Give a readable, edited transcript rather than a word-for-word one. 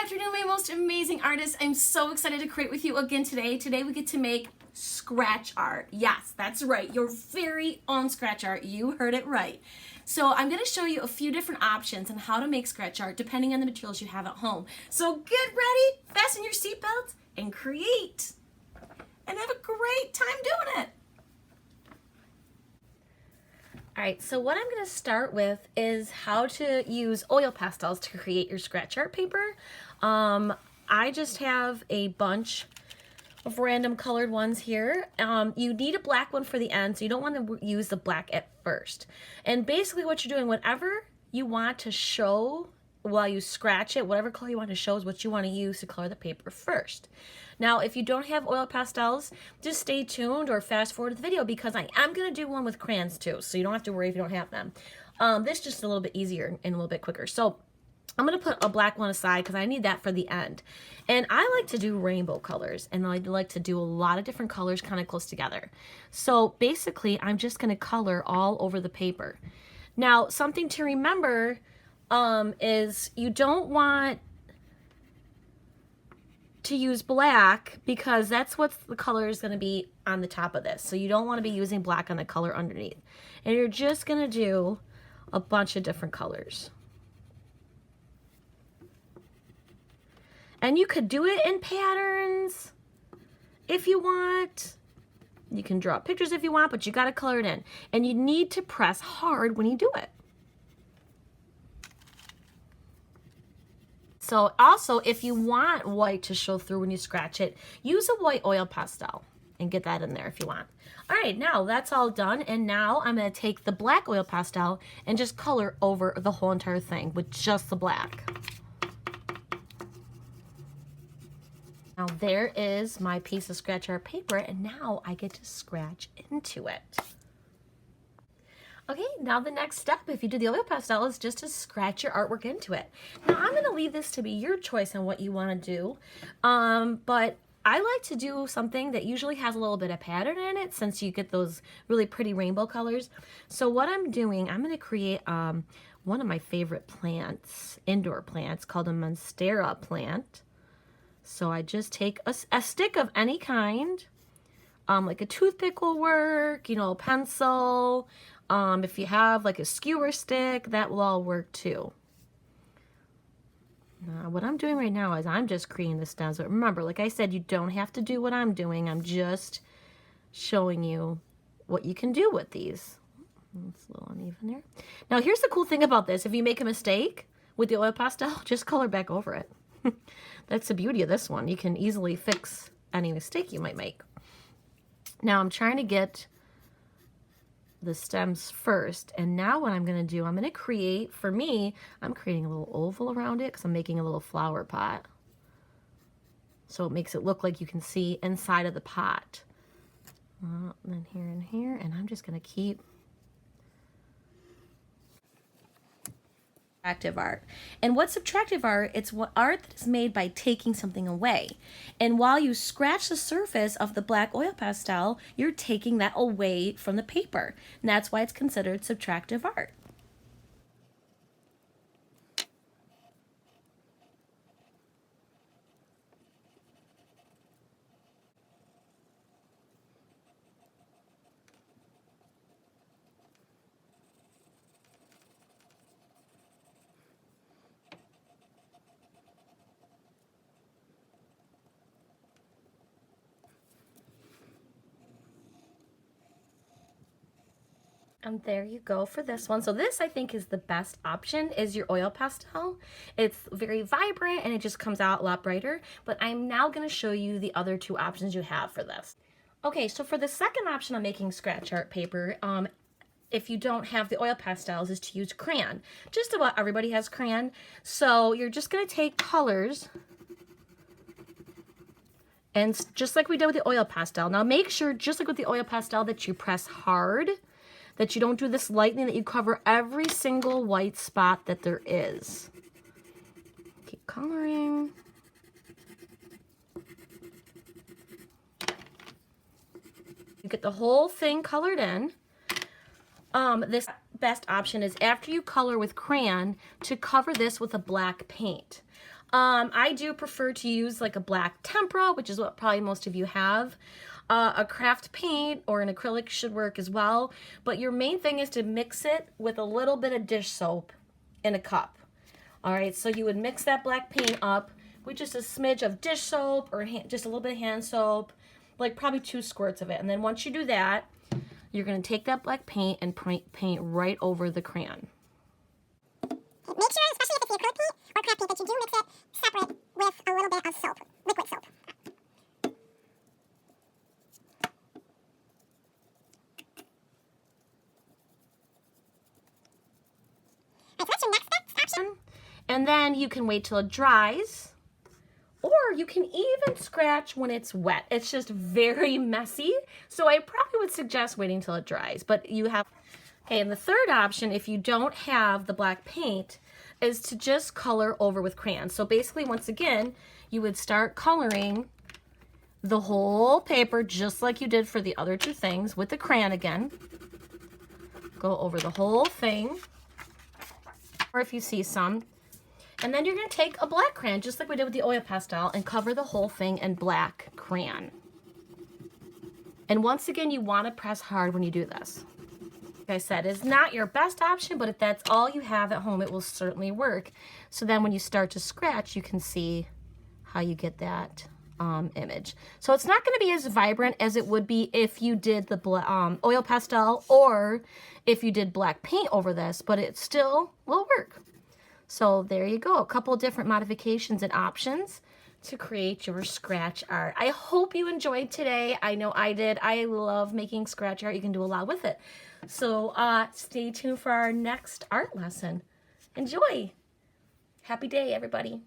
afternoon, my most amazing artists. I'm so excited to create with you again today. Today we get to make scratch art. Yes, that's right, your very own scratch art. You heard it right. So I'm going to show you a few different options on how to make scratch art depending on the materials you have at home. So get ready, fasten your seatbelts, and create. And have a great time doing it. Alright, so what I'm going to start with is how to use oil pastels to create your scratch art paper. I just have a bunch of random colored ones here. You need a black one for the end, so you don't want to use the black at first. And basically what you're doing, whatever you want to show while you scratch it, whatever color you want to show is what you want to use to color the paper first. Now, if you don't have oil pastels, just stay tuned or fast forward the video because I am going to do one with crayons too, so you don't have to worry if you don't have them. This is just a little bit easier and a little bit quicker. So I'm going to put a black one aside because I need that for the end. And I like to do rainbow colors, and I like to do a lot of different colors kind of close together. So basically, I'm just going to color all over the paper. Now, something to remember is you don't want to use black because that's what the color is going to be on the top of this. So you don't want to be using black on the color underneath. And you're just going to do a bunch of different colors. And you could do it in patterns if you want. You can draw pictures if you want, but you got to color it in. And you need to press hard when you do it. So also, if you want white to show through when you scratch it, use a white oil pastel and get that in there if you want. All right, now that's all done. And now I'm going to take the black oil pastel and just color over the whole entire thing with just the black. Now there is my piece of scratch art paper, and now I get to scratch into it. Okay, now the next step, if you do the oil pastel, is just to scratch your artwork into it. Now I'm going to leave this to be your choice on what you want to do, but I like to do something that usually has a little bit of pattern in it since you get those really pretty rainbow colors. So what I'm doing, I'm going to create one of my favorite plants, indoor plants, called a monstera plant. So I just take a stick of any kind, like a toothpick will work, you know, a pencil. If you have like a skewer stick, that will all work too. Now, what I'm doing right now is I'm just creating this down. So remember, like I said, you don't have to do what I'm doing. I'm just showing you what you can do with these. It's a little uneven there. Now, here's the cool thing about this. If you make a mistake with the oil pastel, just color back over it. That's the beauty of this one. You can easily fix any mistake you might make. Now, I'm trying to get the stems first, and now what I'm going to do, I'm going to create, for me, I'm creating a little oval around it because I'm making a little flower pot. So it makes it look like you can see inside of the pot. And then here and here, and I'm just going to keep subtractive art. And what's subtractive art? It's what art that is made by taking something away. And while you scratch the surface of the black oil pastel, you're taking that away from the paper. And that's why it's considered subtractive art. And there you go for this one. So this, I think, is the best option, is your oil pastel. It's very vibrant and it just comes out a lot brighter. But I'm now going to show you the other two options you have for this. Okay, so for the second option on making scratch art paper, if you don't have the oil pastels, is to use crayon. Just about everybody has crayon. So you're just going to take colors, and just like we did with the oil pastel. Now make sure, just like with the oil pastel, that you press hard, that you don't do this lightly, that you cover every single white spot that there is. Keep coloring. You get the whole thing colored in. This best option is after you color with crayon to cover this with a black paint. I do prefer to use like a black tempera, which is what probably most of you have. A craft paint or an acrylic should work as well. But your main thing is to mix it with a little bit of dish soap in a cup. All right, so you would mix that black paint up with just a smidge of dish soap or just a little bit of hand soap, like probably 2 squirts of it. And then once you do that, you're going to take that black paint and paint right over the crayon. Make sure, especially if it's the acrylic paint or craft paint, that you do mix it separate with a little bit of soap, liquid soap. Alright, so that's your next option. And then you can wait till it dries, or you can even scratch when it's wet. It's just very messy, so I probably would suggest waiting till it dries. But you have, okay, and the third option, if you don't have the black paint, is to just color over with crayons. So basically, once again, you would start coloring the whole paper just like you did for the other 2 things with the crayon again. Go over the whole thing, or if you see some. And then you're going to take a black crayon, just like we did with the oil pastel, and cover the whole thing in black crayon. And once again, you want to press hard when you do this. Like I said, it's not your best option, but if that's all you have at home, it will certainly work. So then when you start to scratch, you can see how you get that image. So it's not going to be as vibrant as it would be if you did the oil pastel or if you did black paint over this, but it still will work. So there you go, a couple of different modifications and options to create your scratch art. I hope you enjoyed today. I know I did. I love making scratch art. You can do a lot with it. So stay tuned for our next art lesson. Enjoy. Happy day, everybody.